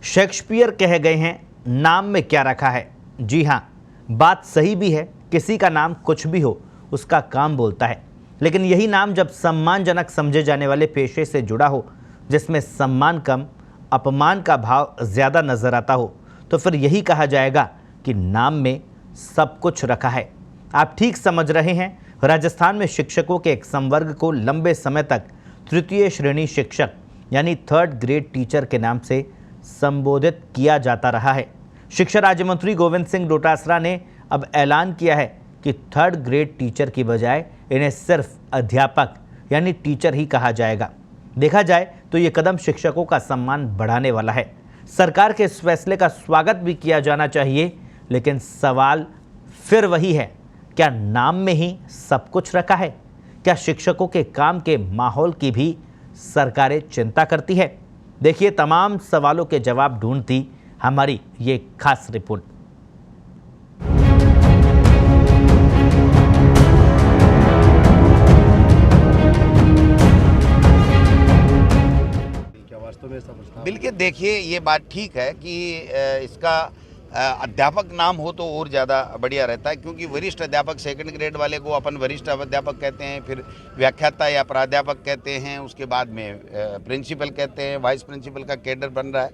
Shakespeare कह गए हैं, नाम में क्या रखा है। जी हाँ, बात सही भी है। किसी का नाम कुछ भी हो, उसका काम बोलता है। लेकिन यही नाम जब सम्मानजनक समझे जाने वाले पेशे से जुड़ा हो, जिसमें सम्मान कम, अपमान का भाव ज़्यादा नजर आता हो, तो फिर यही कहा जाएगा कि नाम में सब कुछ रखा है। आप ठीक समझ रहे हैं। राजस्थान में शिक्षकों के एक संवर्ग को लंबे समय तक तृतीय श्रेणी शिक्षक यानी 3rd ग्रेड टीचर के नाम से संबोधित किया जाता रहा है। शिक्षा राज्य मंत्री गोविंद सिंह डोटासरा ने अब ऐलान किया है कि 3rd ग्रेड टीचर की बजाय इन्हें सिर्फ अध्यापक यानी टीचर ही कहा जाएगा। देखा जाए तो ये कदम शिक्षकों का सम्मान बढ़ाने वाला है। सरकार के इस फैसले का स्वागत भी किया जाना चाहिए, लेकिन सवाल फिर वही है, क्या नाम में ही सब कुछ रखा है? क्या शिक्षकों के काम के माहौल की भी सरकारें चिंता करती है? देखिए, तमाम सवालों के जवाब ढूंढती हमारी ये खास रिपोर्ट। बिल्कुल, देखिए ये बात ठीक है कि इसका अध्यापक नाम हो तो और ज़्यादा बढ़िया रहता है, क्योंकि वरिष्ठ अध्यापक 2nd ग्रेड वाले को अपन वरिष्ठ अध्यापक कहते हैं, फिर व्याख्याता या प्राध्यापक कहते हैं, उसके बाद में प्रिंसिपल कहते हैं, वाइस प्रिंसिपल का कैडर बन रहा है,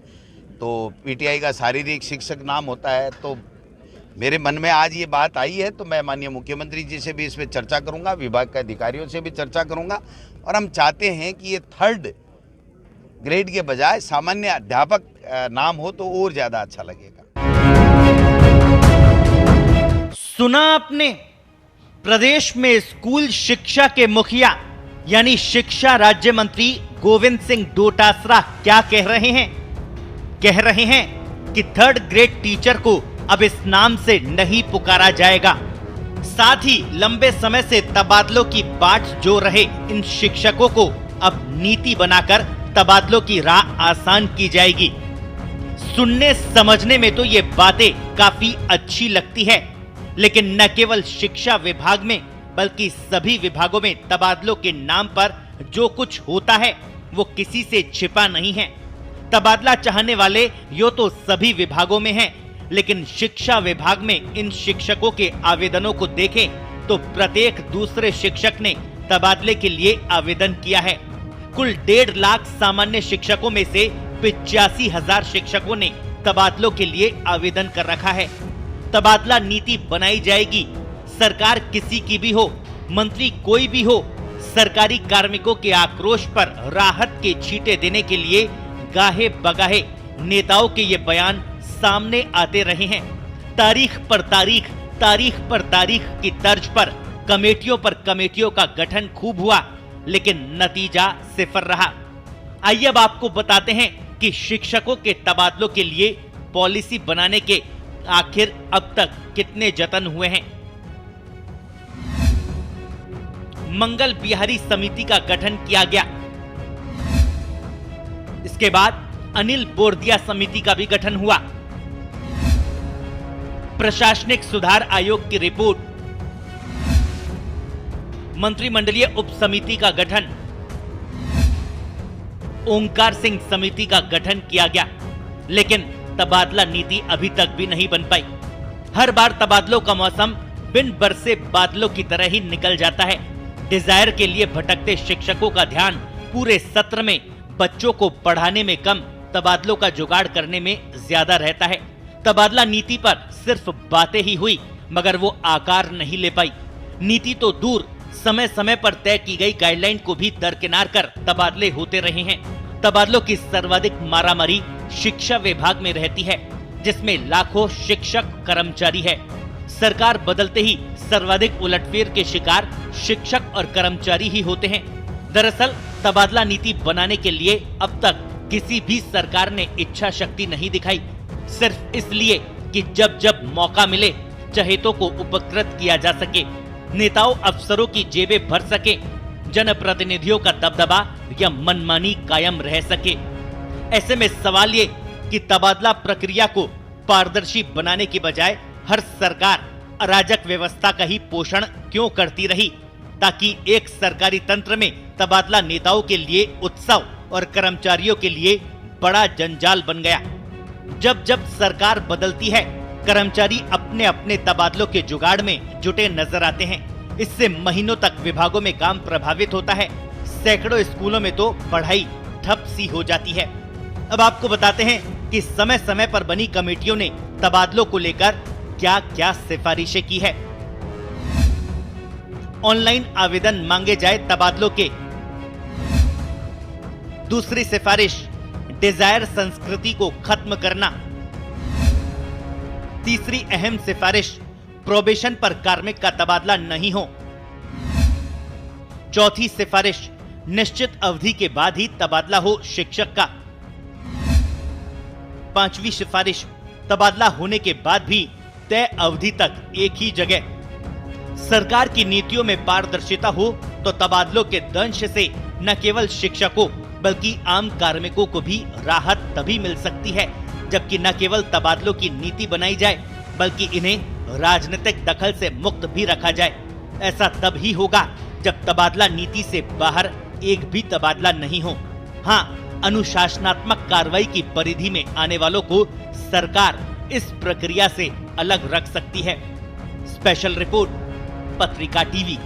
तो पीटीआई का शारीरिक शिक्षक नाम होता है। तो मेरे मन में आज ये बात आई है, तो मैं माननीय मुख्यमंत्री जी से भी इस पर चर्चा करूँगा, विभाग के अधिकारियों से भी चर्चा करूँगा, और हम चाहते हैं कि ये 3rd ग्रेड के बजाय सामान्य अध्यापक नाम हो तो और ज़्यादा अच्छा लगेगा। सुना आपने, प्रदेश में स्कूल शिक्षा के मुखिया यानी शिक्षा राज्य मंत्री गोविंद सिंह डोटासरा क्या कह रहे हैं? कह रहे हैं कि 3rd ग्रेड टीचर को अब इस नाम से नहीं पुकारा जाएगा। साथ ही लंबे समय से तबादलों की बाट जो रहे इन शिक्षकों को अब नीति बनाकर तबादलों की राह आसान की जाएगी। सुनने समझने में तो ये बातें काफी अच्छी लगती है, लेकिन न केवल शिक्षा विभाग में बल्कि सभी विभागों में तबादलों के नाम पर जो कुछ होता है वो किसी से छिपा नहीं है। तबादला चाहने वाले यो तो सभी विभागों में हैं, लेकिन शिक्षा विभाग में इन शिक्षकों के आवेदनों को देखें तो प्रत्येक दूसरे शिक्षक ने तबादले के लिए आवेदन किया है। कुल 1.5 लाख सामान्य शिक्षकों में से 85,000 शिक्षकों ने तबादलों के लिए आवेदन कर रखा है। तबादला नीति बनाई जाएगी। सरकार किसी की भी हो, मंत्री कोई भी हो, सरकारी कार्मिकों के आक्रोश पर राहत के छींटे देने के लिए गाहे बगाहे नेताओं के ये बयान सामने आते रहे हैं। तारीख पर तारीख, तारीख पर तारीख की तर्ज पर कमेटियों का गठन खूब हुआ, लेकिन नतीजा सिफर रहा। आइए अब आपको बताते हैं कि शिक्षकों के तबादलों के लिए पॉलिसी बनाने के आखिर अब तक कितने जतन हुए हैं। मंगल बिहारी समिति का गठन किया गया। इसके बाद अनिल बोरदिया समिति का भी गठन हुआ। प्रशासनिक सुधार आयोग की रिपोर्ट, मंत्रिमंडलीय उप समिति का गठन, ओंकार सिंह समिति का गठन किया गया, लेकिन तबादला नीति अभी तक भी नहीं बन पाई। हर बार तबादलों का मौसम बिन बरसे बादलों की तरह ही निकल जाता है। डिजायर के लिए भटकते शिक्षकों का ध्यान पूरे सत्र में बच्चों को पढ़ाने में कम, तबादलों का जुगाड़ करने में ज्यादा रहता है। तबादला नीति पर सिर्फ बातें ही हुई, मगर वो आकार नहीं ले पाई। नीति तो दूर, समय समय पर तय की गई गाइडलाइन को भी दरकिनार कर तबादले होते रहे हैं। तबादलों की सर्वाधिक मारामारी शिक्षा विभाग में रहती है, जिसमें लाखों शिक्षक कर्मचारी है। सरकार बदलते ही सर्वाधिक उलटफेर के शिकार शिक्षक और कर्मचारी ही होते हैं। दरअसल तबादला नीति बनाने के लिए अब तक किसी भी सरकार ने इच्छा शक्ति नहीं दिखाई, सिर्फ इसलिए कि जब जब मौका मिले चहेतों को उपकृत किया जा सके, नेताओं अफसरों की जेबें भर सके, जनप्रतिनिधियों का दबदबा या मनमानी कायम रह सके। ऐसे में सवाल ये कि तबादला प्रक्रिया को पारदर्शी बनाने की बजाय हर सरकार अराजक व्यवस्था का ही पोषण क्यों करती रही, ताकि एक सरकारी तंत्र में तबादला नेताओं के लिए उत्सव और कर्मचारियों के लिए बड़ा जंजाल बन गया। जब जब सरकार बदलती है, कर्मचारी अपने अपने तबादलों के जुगाड़ में जुटे नजर आते हैं। इससे महीनों तक विभागों में काम प्रभावित होता है। सैकड़ों स्कूलों में तो पढ़ाई ठप सी हो जाती है। अब आपको बताते हैं कि समय समय पर बनी कमेटियों ने तबादलों को लेकर क्या क्या सिफारिशें की है। ऑनलाइन आवेदन मांगे जाए तबादलों के। दूसरी सिफारिश, डिजायर संस्कृति को खत्म करना। तीसरी अहम सिफारिश, प्रोबेशन पर कार्मिक का तबादला नहीं हो। चौथी सिफारिश, निश्चित अवधि के बाद ही तबादला हो शिक्षक का। पांचवी सिफारिश, तबादला होने के बाद भी तय अवधि तक एक ही जगह। सरकार की नीतियों में पारदर्शिता हो तो तबादलों के दंश से न केवल शिक्षकों बल्कि आम कार्मिकों को भी राहत तभी मिल सकती है जबकि न केवल तबादलों की नीति बनाई जाए बल्कि इन्हें राजनीतिक दखल से मुक्त भी रखा जाए। ऐसा तब ही होगा जब तबादला नीति से बाहर एक भी तबादला नहीं हो। हाँ, अनुशासनात्मक कार्रवाई की परिधि में आने वालों को सरकार इस प्रक्रिया से अलग रख सकती है। स्पेशल रिपोर्ट, पत्रिका टीवी।